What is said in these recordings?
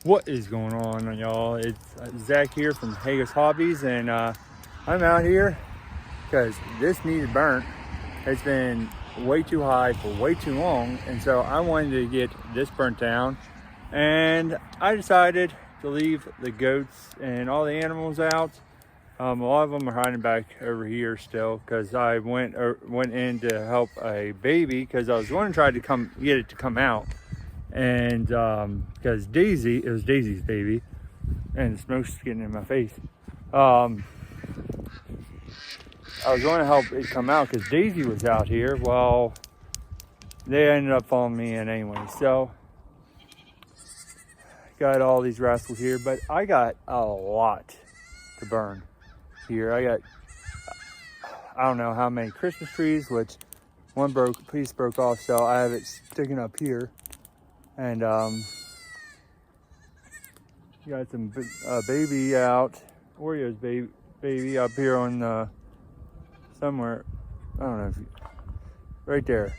What is going on, y'all? It's Zach here from Haga's Hobbies, and I'm out here because this needed burnt. It's been way too high for way too long, and so I wanted to get this burnt down, and I decided to leave the goats and all the animals out. A lot of them are hiding back over here still because I went in to help a baby because I was going to try to get it to come out. And because it was Daisy's baby, and the smoke's getting in my face. I was going to help it come out because Daisy was out here. Well, they ended up following me in anyway. So, got all these rascals here, but I got a lot to burn here. I don't know how many Christmas trees, which one piece broke off, so I have it sticking up here. And got some baby out, Oreo's baby up here on somewhere. I don't know if right there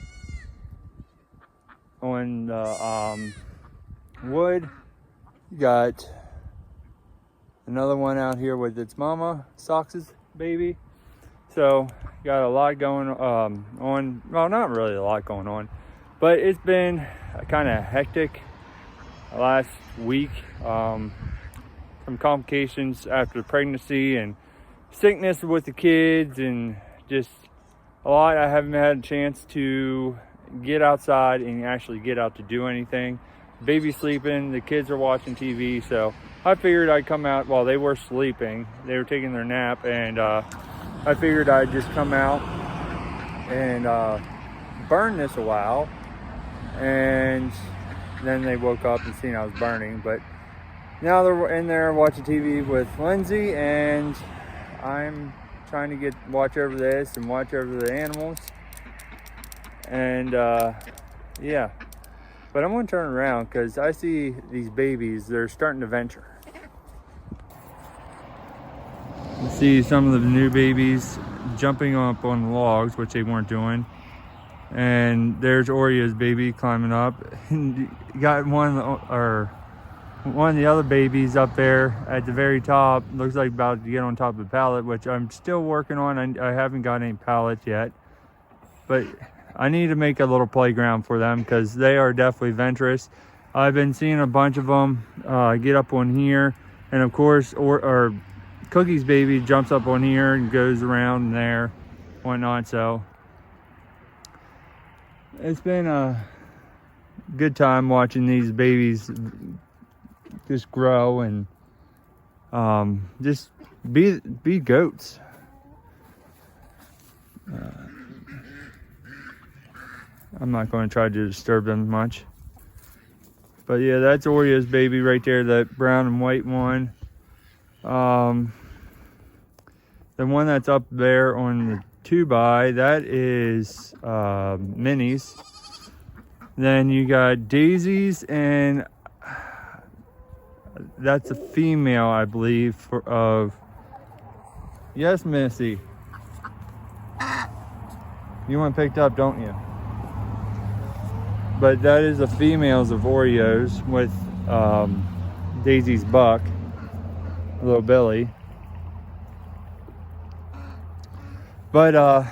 on the wood. You got another one out here with its mama, Sox's baby. So got a lot going on. Well, not really a lot going on, but it's been kind of hectic last week. Some complications after pregnancy and sickness with the kids, and just a lot. I haven't had a chance to get outside and actually get out to do anything. Baby's sleeping, the kids are watching TV, so I figured I'd come out while they were sleeping. They were taking their nap, and I figured I'd just come out and burn this a while. And then they woke up and seen I was burning, but now they're in there watching TV with Lindsay, and I'm trying to watch over this and watch over the animals. And yeah, but I'm gonna turn around because I see these babies, they're starting to venture. You see some of the new babies jumping up on the logs, which they weren't doing. And there's Oreo's baby climbing up. And you got one of the other babies up there at the very top. Looks like about to get on top of the pallet, which I'm still working on. I haven't got any pallets yet, but I need to make a little playground for them because they are definitely venturous. I've been seeing a bunch of them get up on here, and of course, or Cookie's baby jumps up on here and goes around there, whatnot. So it's been a good time watching these babies just grow and just be goats. I'm not going to try to disturb them much. But yeah, that's Oreo's baby right there, that brown and white one. The one that's up there on the 2x, that is minis. Then you got Daisy's, and that's a female, I believe, yes, Missy. You want picked up, don't you? But that is the females of Oreo's with Daisy's buck, little Billy. But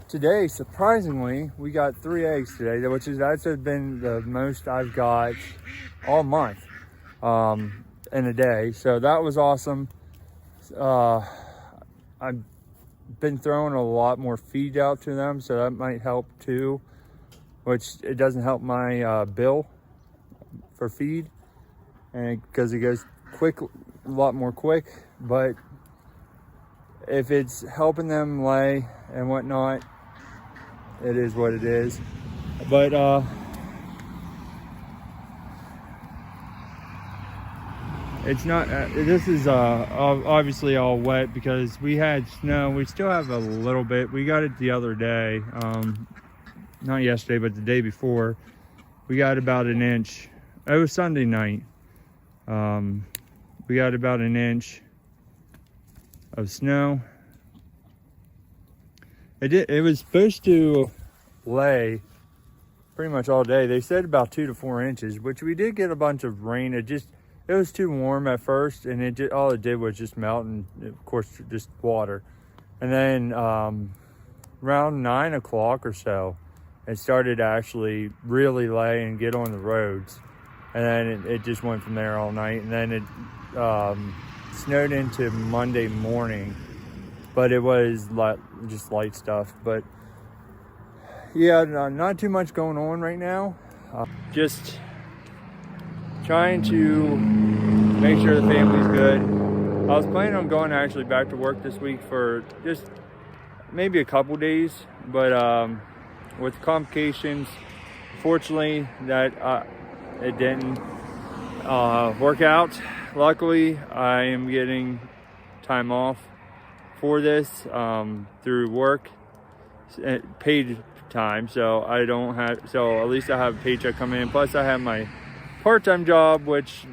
today, surprisingly, we got 3 eggs today, that's been the most I've got all month in a day. So that was awesome. I've been throwing a lot more feed out to them, so that might help too, which it doesn't help my bill for feed, and because it goes quick, a lot more quick. But if it's helping them lay and whatnot, it is what it is. But it's not, this is obviously all wet because we had snow. We still have a little bit. We got it the other day, not yesterday, but the day before. We got about an inch. It was Sunday night. We got about an inch of snow. It was supposed to lay pretty much all day. They said about 2 to 4 inches, which we did get a bunch of rain. It was too warm at first, and all it did was just melt, and of course just water. And then around 9 o'clock or so, it started to actually really lay and get on the roads. And then it just went from there all night. And then it snowed into Monday morning, but it was just light stuff. But yeah, not too much going on right now. Just trying to make sure the family's good. I was planning on going actually back to work this week for just maybe a couple days, but with complications, fortunately, that it didn't work out. Luckily, I am getting time off for this through work, paid time, so at least I have a paycheck coming in. Plus, I have my part-time job, which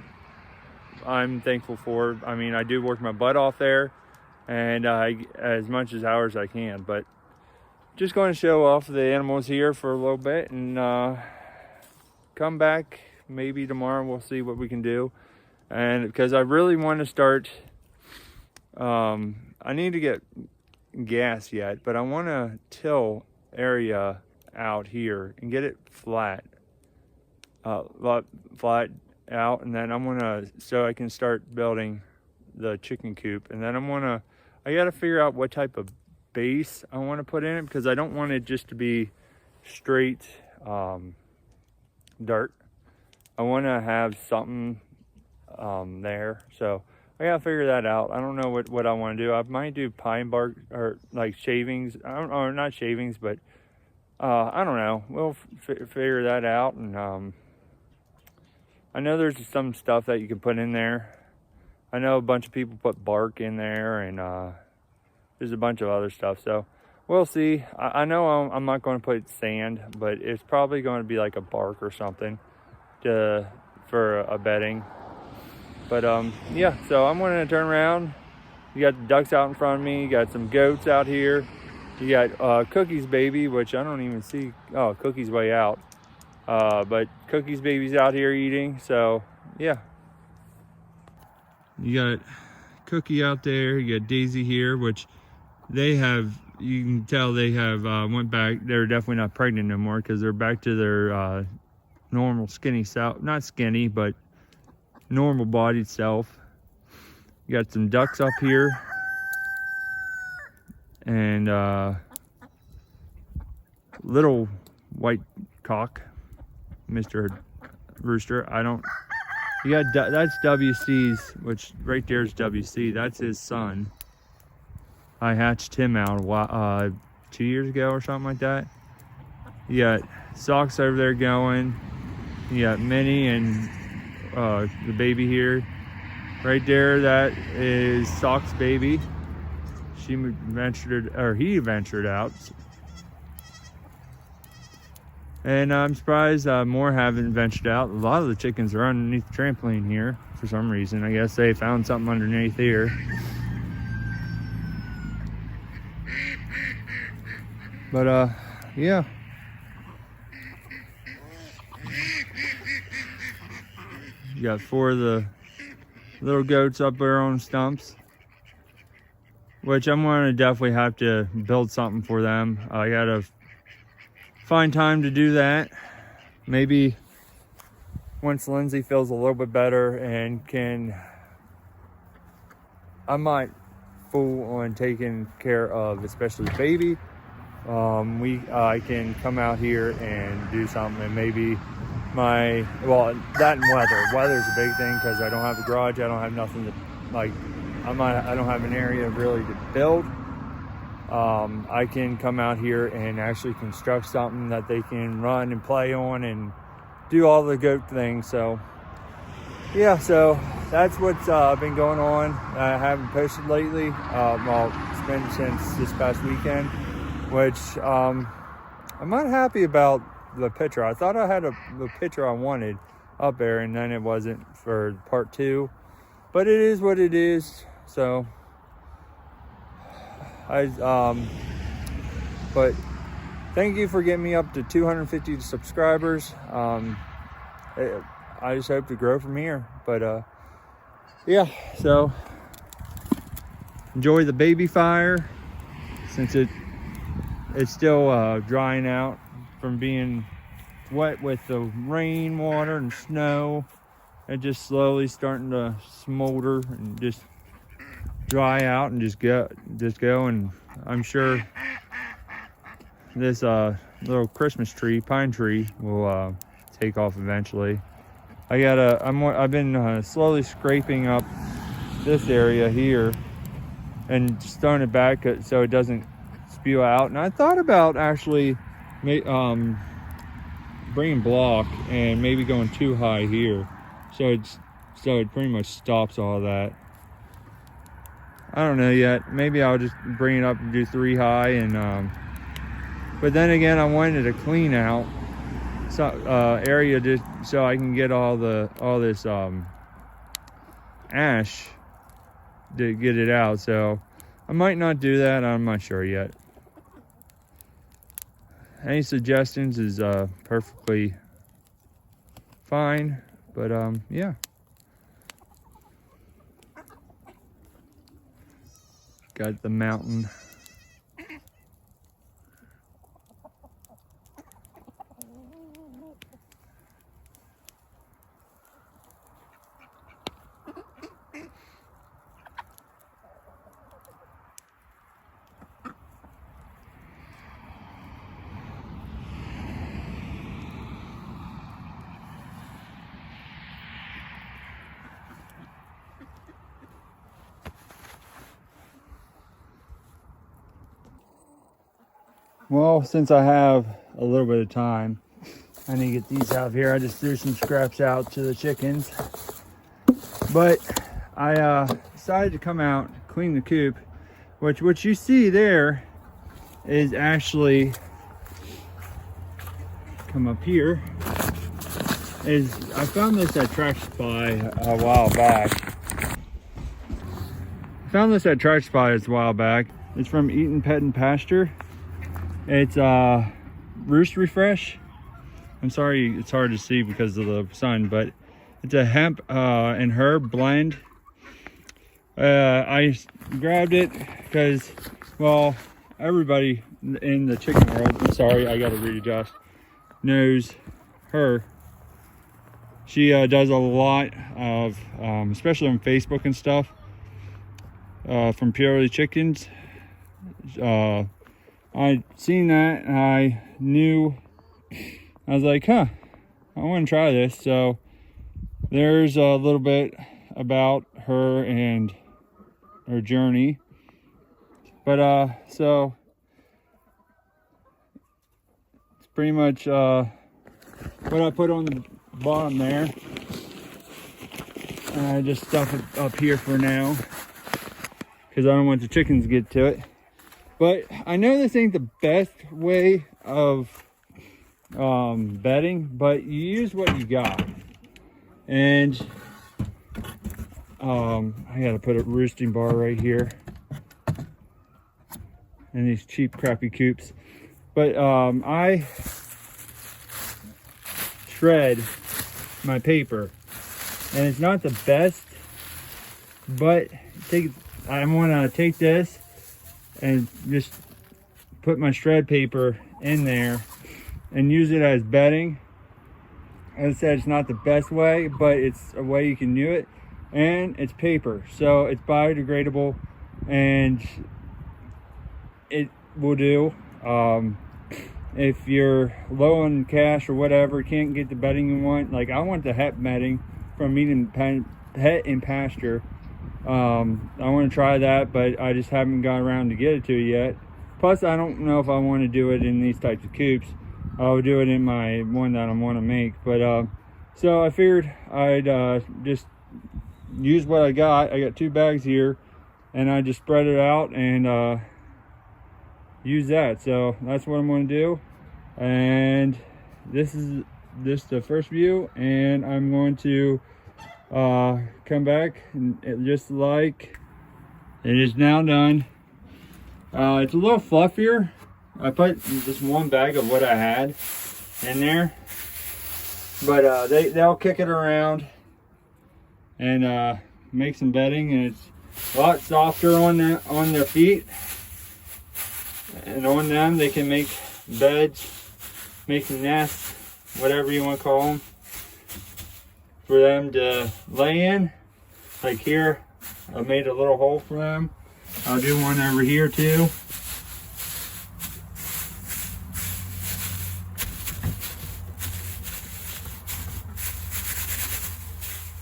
I'm thankful for. I mean, I do work my butt off there, and as much as hours I can, but just going to show off the animals here for a little bit and come back maybe tomorrow. We'll see what we can do. And because I really want to start, I need to get gas yet, but I want to till area out here and get it flat out, and then I'm gonna, so I can start building the chicken coop. And then I gotta figure out what type of base I want to put in it, because I don't want it just to be straight dirt. I want to have something there, so I gotta figure that out. I don't know what I want to do. I might do pine bark or like shavings, or not shavings, but I don't know. We'll figure that out. And I know there's some stuff that you can put in there. I know a bunch of people put bark in there, and there's a bunch of other stuff. So we'll see. I know I'm not going to put sand, but it's probably going to be like a bark or something for a bedding. But yeah, so I'm going to turn around. You got the ducks out in front of me. You got some goats out here. You got Cookie's baby, which I don't even see. Oh, Cookie's way out. But Cookie's baby's out here eating, so yeah. You got Cookie out there, you got Daisy here, which they have, you can tell they have went back. They're definitely not pregnant no more, because they're back to their normal skinny self. Not skinny, but normal bodied self. You got some ducks up here, and little white cock, Mr. Rooster. You got, that's WC's, which right there is WC. That's his son. I hatched him out 2 years ago or something like that. You got Socks over there going. You got Minnie and the baby here. Right there, that is Socks' baby. He ventured out. And I'm surprised more haven't ventured out. A lot of the chickens are underneath the trampoline here for some reason. I guess they found something underneath here. But yeah. You got 4 of the little goats up there on stumps, which I'm going to definitely have to build something for them. I gotta find time to do that. Maybe once Lindsay feels a little bit better and I might full on taking care of, especially the baby. I can come out here and do something, and maybe that and weather's a big thing, because I don't have a garage. I don't have nothing to, like, I don't have an area really to build. I can come out here and actually construct something that they can run and play on and do all the goat things. So yeah, so that's what's been going on. I haven't posted lately. It's been since this past weekend, which I'm not happy about the picture. I thought I had the picture I wanted up there, and then it wasn't for part 2, but it is what it is. So but thank you for getting me up to 250 subscribers. I just hope to grow from here. But yeah, so enjoy the baby fire, since it's still drying out from being wet with the rain water and snow. It just slowly starting to smolder and just dry out and just go. And I'm sure this little Christmas tree, pine tree, will take off eventually. I've been slowly scraping up this area here and just throwing it back so it doesn't spew out. And I thought about actually bringing block and maybe going too high here, so it pretty much stops all that. I don't know yet. Maybe I'll just bring it up and do 3 high, and but then again, I wanted to clean out area just so I can get all this ash to get it out. So I might not do that. I'm not sure yet. Any suggestions is perfectly fine, but yeah. Got the mountain. Well, since I have a little bit of time, I need to get these out of here. I just threw some scraps out to the chickens. But I decided to come out, clean the coop, which what you see there is actually, come up here, is I found this at Track Supply a while back. It's from Eaton Pet and Pasture. It's Roost Refresh. I'm sorry it's hard to see because of the sun, but it's a hemp and herb blend. I grabbed it because, well, everybody in the chicken world, I'm sorry, I gotta readjust, knows her. She does a lot of, especially on Facebook and stuff, from Purely Chickens. I'd seen that and I knew, I was like, I want to try this. So there's a little bit about her and her journey. But so it's pretty much what I put on the bottom there. And I just stuff it up here for now because I don't want the chickens to get to it. But I know this ain't the best way of bedding, but you use what you got. And I gotta put a roosting bar right here and these cheap crappy coops. But I shred my paper, and it's not the best, but I want to take this and just put my shred paper in there and use it as bedding. As I said, it's not the best way, but it's a way you can do it, and it's paper, so it's biodegradable and it will do. If you're low on cash or whatever, can't get the bedding you want, like I want the hemp bedding from Eaton Pet and Pasture. I want to try that, but I just haven't got around to get it to yet. Plus, I don't know if I want to do it in these types of coops. I'll do it in my one that I want to make. But so I figured I'd just use what I got. I got 2 bags here, and I just spread it out and use that. So that's what I'm going to do. And this is the first view, and I'm going to come back and just like it is now done. It's a little fluffier I put just one bag of what I had in there, but they'll kick it around and make some bedding, and it's a lot softer on their feet, and on them they can make beds, make nests, whatever you want to call them, for them to lay in. Like here, I made a little hole for them. I'll do one over here too.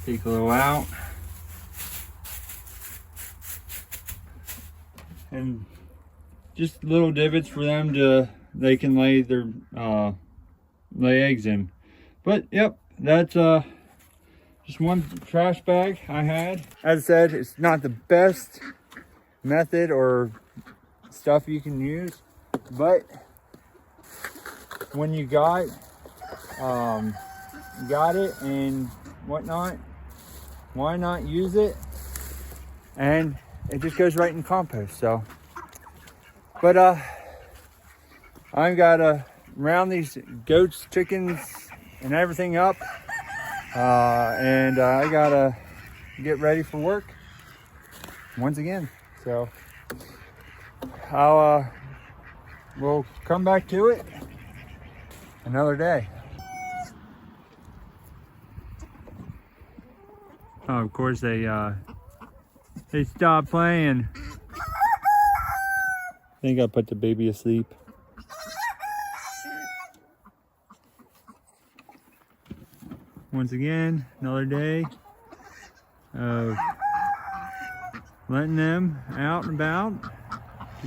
Take a little out. And just little divots for them they can lay their lay eggs in. But yep, that's just one trash bag I had. As I said, it's not the best method or stuff you can use, but when you got it and whatnot, why not use it? And it just goes right in compost. So, but I've got to round these goats, chickens, and everything up, and I gotta get ready for work once again. So we'll come back to it another day. Oh, of course they stopped playing. I think I put the baby asleep. Once again, another day of letting them out and about to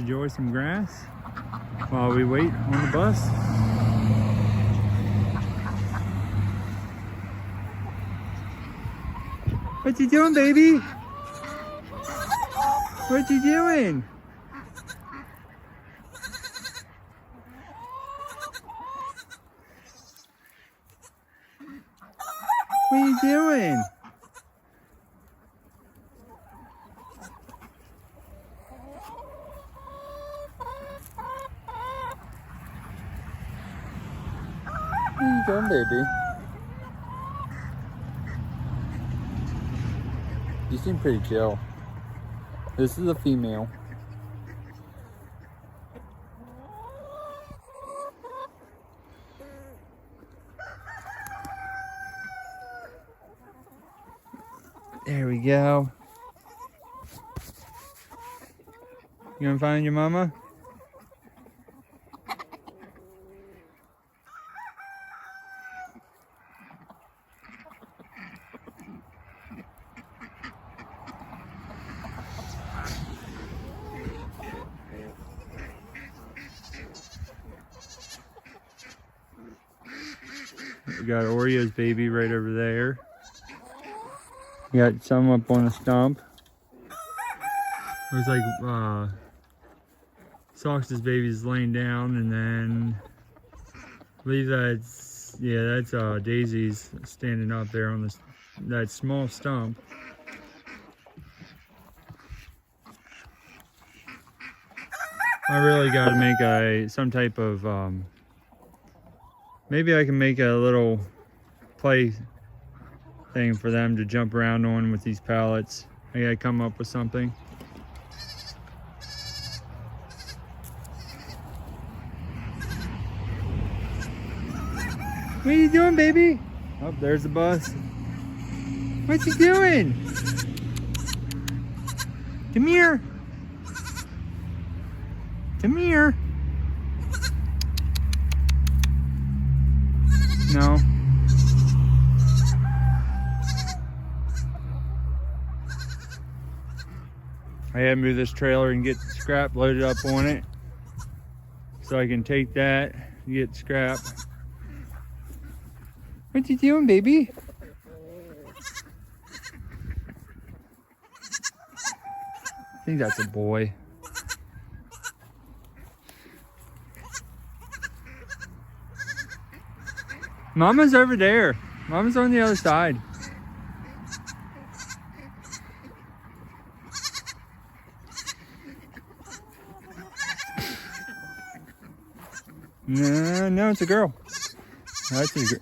enjoy some grass while we wait on the bus. What you doing, baby? What you doing? What are you doing? What are you doing, baby? You seem pretty chill. This is a female. There we go. You gonna find your mama? We got Oreo's baby right over there. We got some up on a stump. Looks like Sox's baby's laying down, and then I believe that's Daisy's standing up there on that small stump. I really got to make some type of maybe I can make a little play thing for them to jump around on with these pallets. I gotta come up with something. What are you doing, baby? Oh, there's the bus. What you doing? Come here. Come here. No. I had to move this trailer and get scrap loaded up on it so I can take that and get scrap. What you doing, baby? I think that's a boy. Mama's over there. Mama's on the other side. No, no, it's a girl. That's a girl.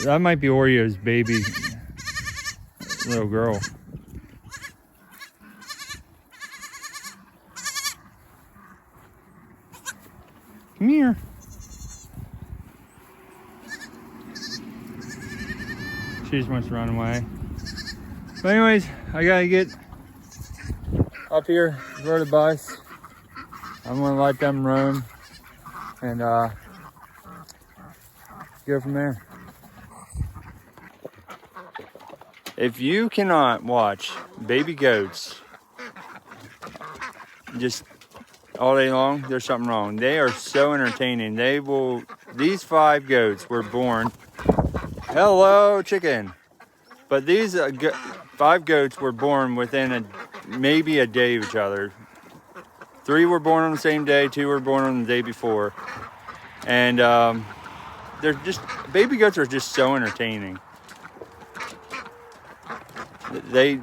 That might be Oreo's baby, little girl. Come here. She just wants to run away. But anyways, I gotta get up here, go to the bus. I'm gonna let them roam and go from there. If you cannot watch baby goats just all day long, there's something wrong. They are so entertaining. These 5 goats were born. Hello, chicken. But these 5 goats were born within maybe a day of each other. 3 were born on the same day, 2 were born on the day before. And baby goats are just so entertaining. I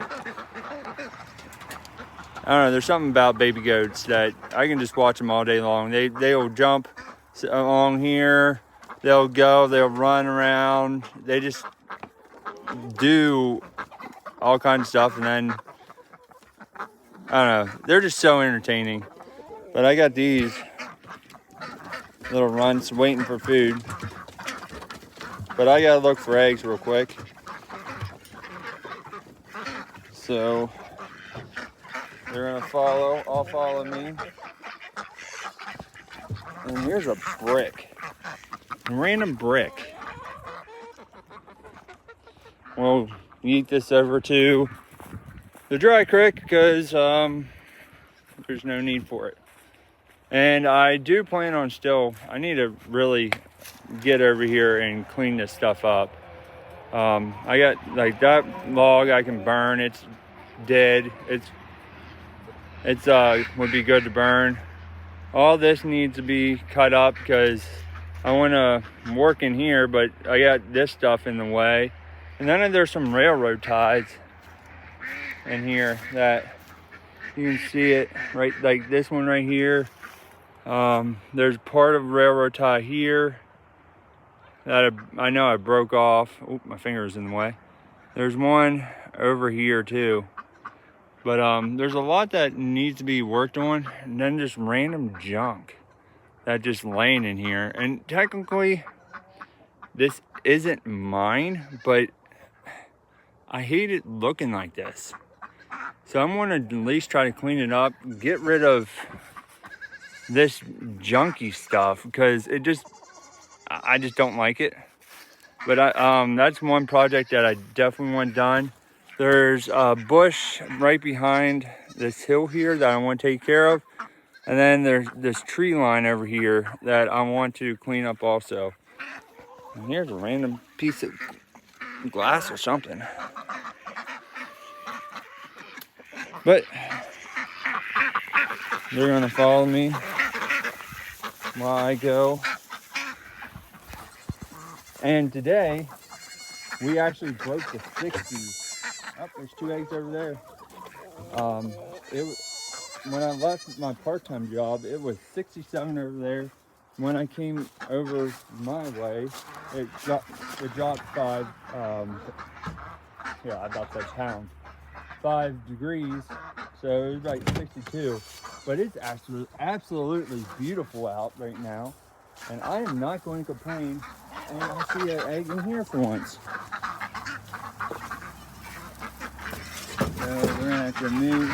don't know, there's something about baby goats that I can just watch them all day long. They'll jump along here, they'll run around, they just do all kinds of stuff, and then, I don't know, they're just so entertaining. But I got these little runts waiting for food. But I gotta look for eggs real quick. So they're gonna all follow me. And here's a brick, a random brick. We'll eat this over to the dry creek because there's no need for it. And I do plan on I need to really get over here and clean this stuff up. I got like that log I can burn. It's dead. It's would be good to burn. All this needs to be cut up because I want to work in here, but I got this stuff in the way. And then there's some railroad ties in here that you can see it right, like this one right here. There's part of railroad tie here that I know I broke off. Oh, my finger is in the way. There's one over here too. But there's a lot that needs to be worked on, and then just random junk that just laying in here. And technically, this isn't mine, but I hate it looking like this. So I'm gonna at least try to clean it up, get rid of this junky stuff because I just don't like it. But that's one project that I definitely want done. There's a bush right behind this hill here that I want to take care of. And then there's this tree line over here that I want to clean up also. And here's a random piece of glass or something. But they're gonna follow me while I go. And today, we actually broke the 60s. Oh, there's 2 eggs over there. When I left my part-time job, it was 67 over there. When I came over my way, it dropped 5. Yeah, I about said pounds. 5 degrees, so it was like 62. But it's absolutely beautiful out right now, and I am not going to complain. And I see an egg in here for once. So we're gonna have to move.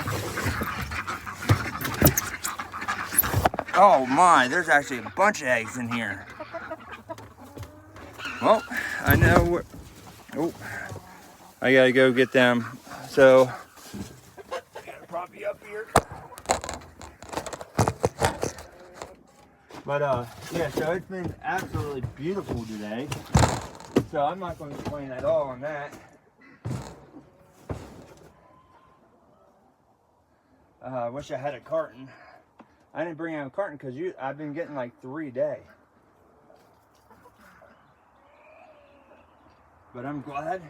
Oh my, there's actually a bunch of eggs in here. Well, I know I gotta go get them. So I gotta prop you up here. But yeah, so it's been absolutely beautiful today. So I'm not going to complain at all on that. I wish I had a carton. I didn't bring out a carton because I've been getting like 3 a day. But I'm glad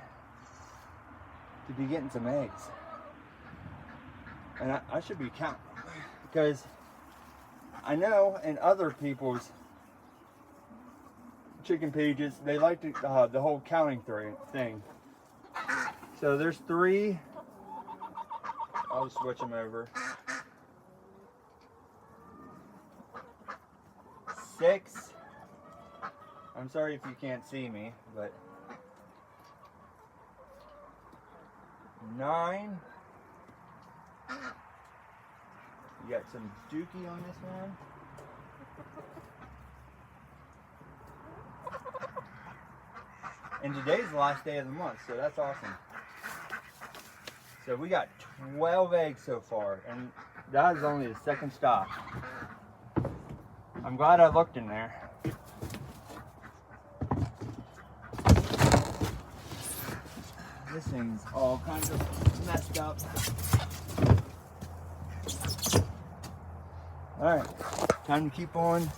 to be getting some eggs. And I should be counting them because I know in other people's chicken pages, they like to, the whole counting thing. So there's 3. I'll switch them over. 6. I'm sorry if you can't see me, but 9. You got some dookie on this one. And today's the last day of the month, so that's awesome. So we got 12 eggs so far, and that is only the second stop. I'm glad I looked in there. This thing's all kinds of messed up. Alright, time to keep on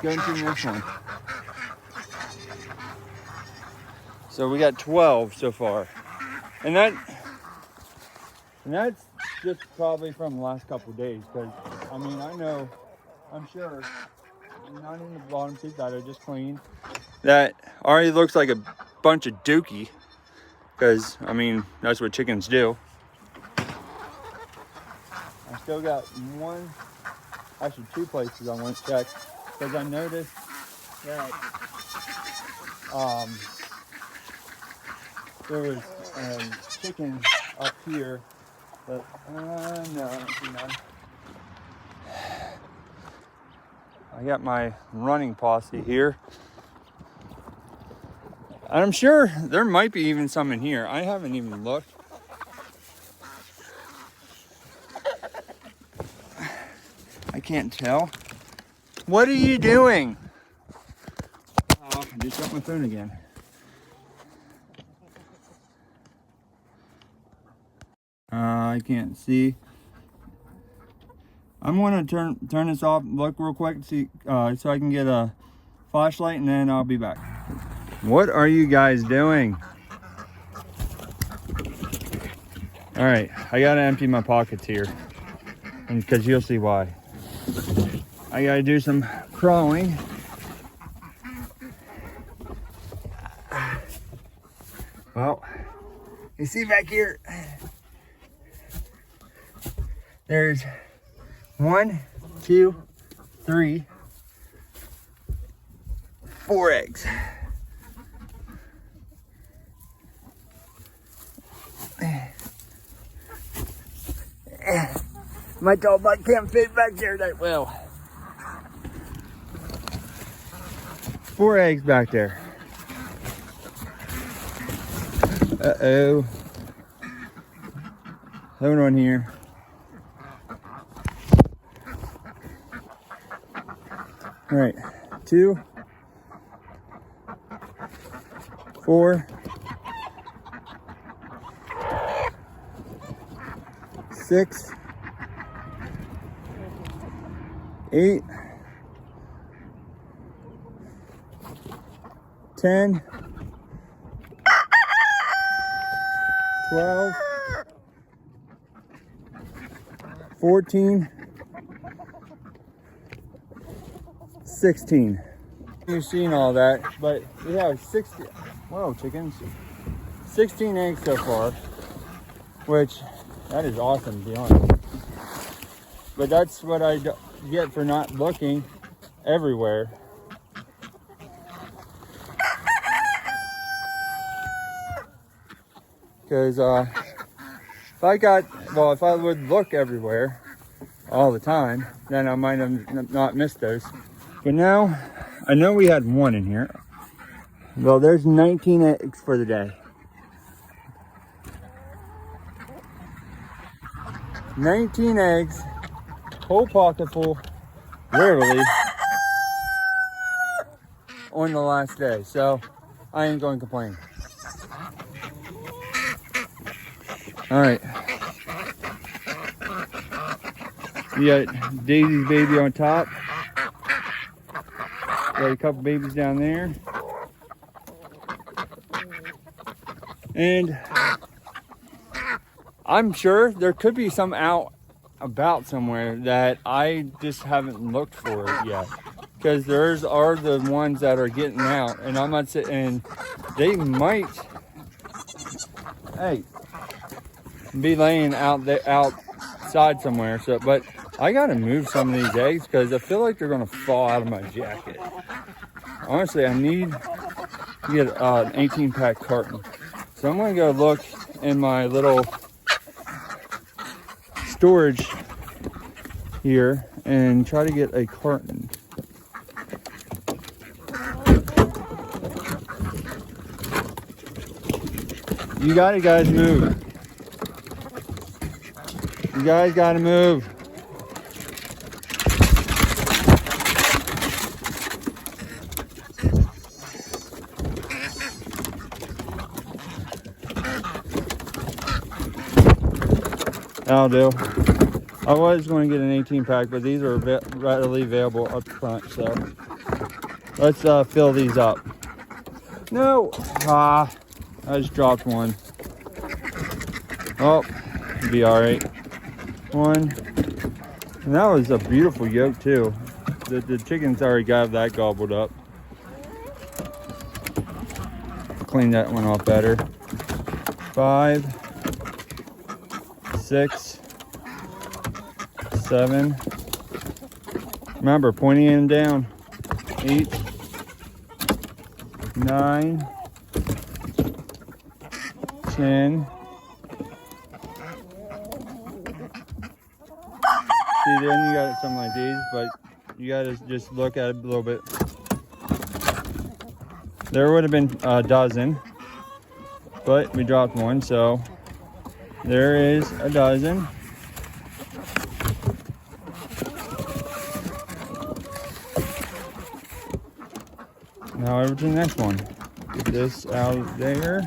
going to the next one. So we got 12 so far. And that's just probably from the last couple of days, because I mean, I'm sure none in the bottom tooth that I just cleaned that already looks like a bunch of dookie, because I mean, that's what chickens do. I still got actually 2 places I want to check, because I noticed that there was chicken up here, but no, I don't see none. I got my running posse here. And I'm sure there might be even some in here. I haven't even looked. I can't tell. What are you doing? Oh, I just got my phone again. I can't see. I'm gonna turn this off, look real quick, see, so I can get a flashlight, and then I'll be back. What are you guys doing? All right, I gotta empty my pockets here, and because you'll see why. I gotta do some crawling. Well, you see back here, there's 1, 2, 3, 4 eggs. My tall butt can't fit back there that well. 4 eggs back there. Uh-oh. Hold on here. All right, 2, 4, 6, 8, 10, 12, 14, 16. You've seen all that, but we have 60, whoa, chickens, 16 eggs so far, which that is awesome, to be honest. But that's what I get for not looking everywhere. Because if I would look everywhere all the time, then I might have not missed those. But now, I know we had 1 in here. Well, there's 19 eggs for the day. 19 eggs, whole pocket full, literally, on the last day. So, I ain't going to complain. All right. You got Daisy's baby on top. Got a couple babies down there. And I'm sure there could be some out about somewhere that I just haven't looked for it yet. because theirs are the ones that are getting out, and I'm not saying, and they might, hey, be laying out there outside somewhere. So, but I gotta move some of these eggs because I feel like they're gonna fall out of my jacket. Honestly, I need to get an 18-pack carton. So I'm gonna go look in my little storage here and try to get a carton. You gotta, guys, move. You guys gotta move. That'll do. I was going to get an 18-pack, but these are readily available up front, so let's fill these up. No! I just dropped one. Oh, it'll be all right. One. And that was a beautiful yolk, too. The chickens already got that gobbled up. Clean that one off better. 5, 6, 7. Remember, pointing in and down. 8, 9, 10. See, then you got something like these, but you got to just look at it a little bit. There would have been a dozen, but we dropped one, so there is a dozen. Now over to the next one. Get this out there.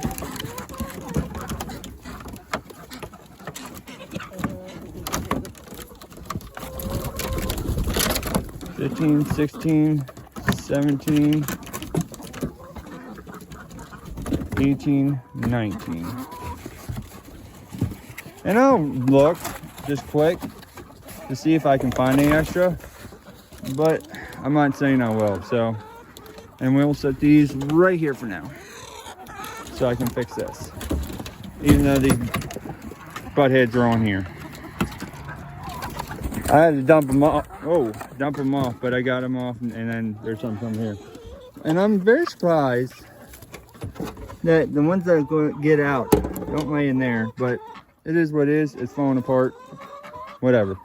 $15, $16, $17, $18, $19. And I'll look just quick to see if I can find any extra, but I'm not saying I will. So, and we'll set these right here for now, so I can fix this, even though these butt heads are on here. I had to dump them off. Oh, dump them off, but I got them off, and then there's some from here. And I'm very surprised that the ones that are going to get out don't lay in there, but it is what it is. It's falling apart. Whatever.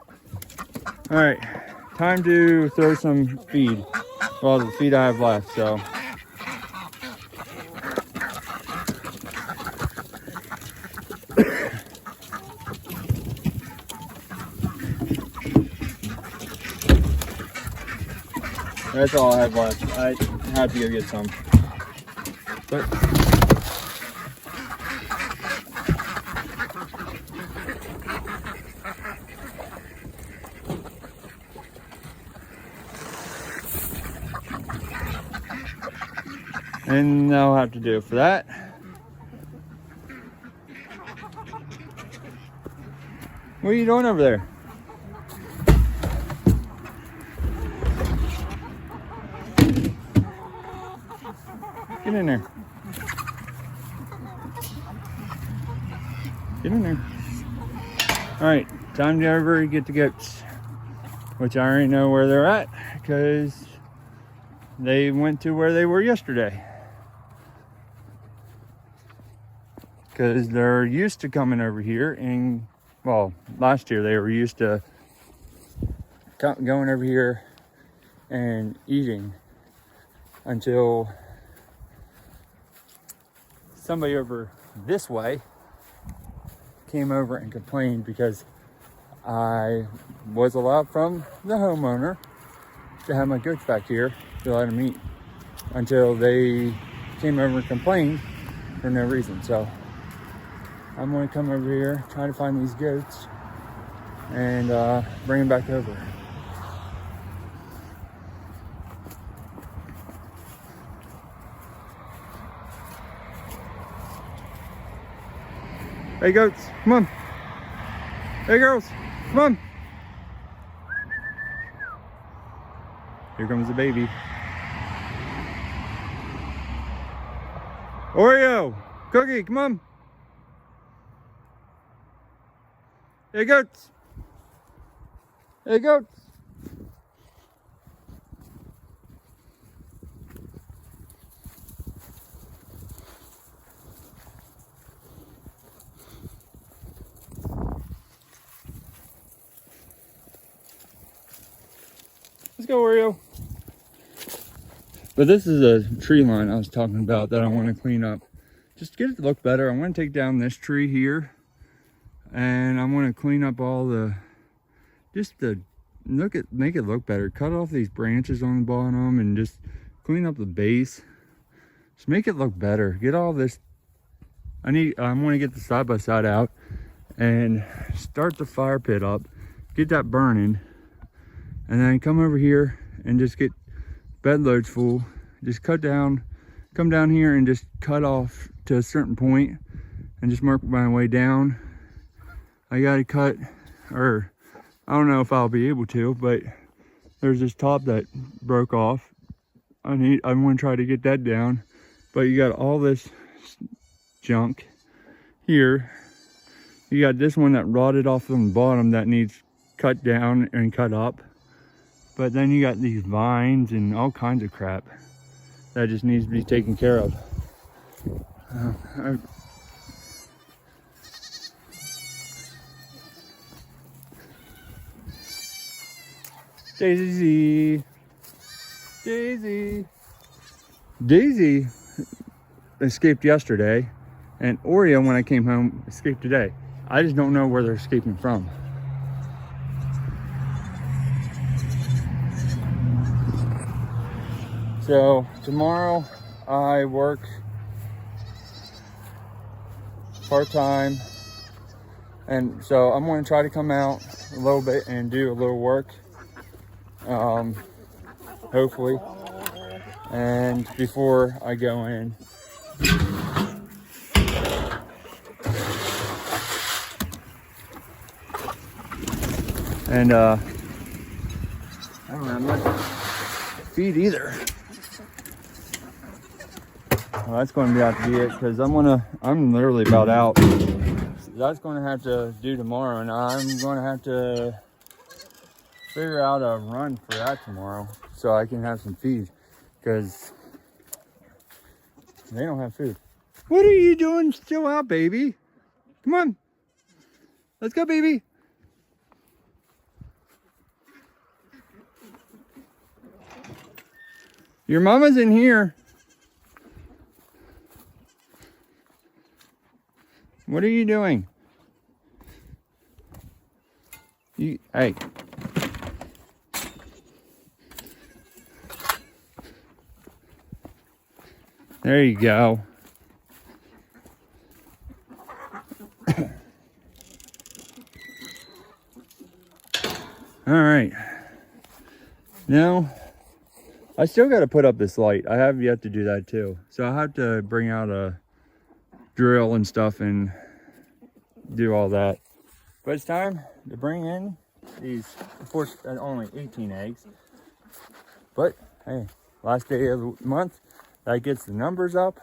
All right, time to throw some feed. Well, the feed I have left, so. That's all I have left. I have to go get some. But and I'll have to do it for that. What are you doing over there? Get in there. Get in there. All right, time to over get the goats, which I already know where they're at because they went to where they were yesterday. Because they're used to coming over here, and well, last year they were used to going over here and eating until somebody over this way came over and complained because I was allowed from the homeowner to have my goats back here to let them eat until they came over and complained for no reason. So I'm going to come over here, try to find these goats, and bring them back over. Hey goats, come on. Hey girls, come on. Here comes the baby. Oreo, Cookie, come on. Hey, goats. Hey, goats. Let's go, Oreo. But this is a tree line I was talking about that I want to clean up. Just to get it to look better. I want to take down this tree here. And I want to clean up all the, make it look better. Cut off these branches on the bottom and just clean up the base. Just make it look better. Get all this, I want to get the side by side out and start the fire pit up. Get that burning. And then come over here and just get bed loads full. Just come down here and just cut off to a certain point and just mark my way down. I gotta cut, or I don't know if I'll be able to, but there's this top that broke off. I want to try to get that down, but you got all this junk here. You got this one that rotted off from the bottom that needs cut down and cut up. But then you got these vines and all kinds of crap that just needs to be taken care of. Daisy. Daisy escaped yesterday, and Oreo, when I came home, escaped today. I just don't know where they're escaping from. So tomorrow I work part-time, and so I'm going to try to come out a little bit and do a little work, hopefully, and before I go in. And I don't have much feed either. Well, that's going to have to be it, because I'm literally about out. So that's going to have to do tomorrow, and I'm going to have to figure out a run for that tomorrow so I can have some feed, because they don't have food. What are you doing still out, baby? Come on. Let's go, baby. Your mama's in here. What are you doing? Hey. There you go. All right. Now, I still got to put up this light. I have yet to do that too. So I'll have to bring out a drill and stuff and do all that. But it's time to bring in these, of course, only 18 eggs. But hey, last day of the month, that gets the numbers up,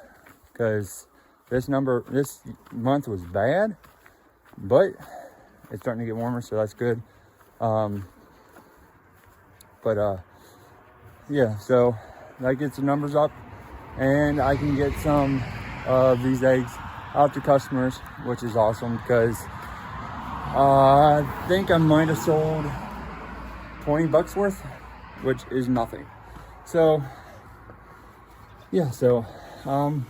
because this month was bad, but it's starting to get warmer, so that's good. Yeah, so that gets the numbers up, and I can get some of these eggs out to customers, which is awesome, because I think I might have sold 20 bucks worth, which is nothing. So yeah, so I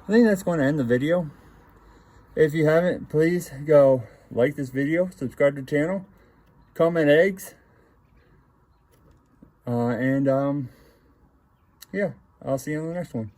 think that's going to end the video. If you haven't, please go like this video, subscribe to the channel, comment eggs, and yeah, I'll see you on the next one.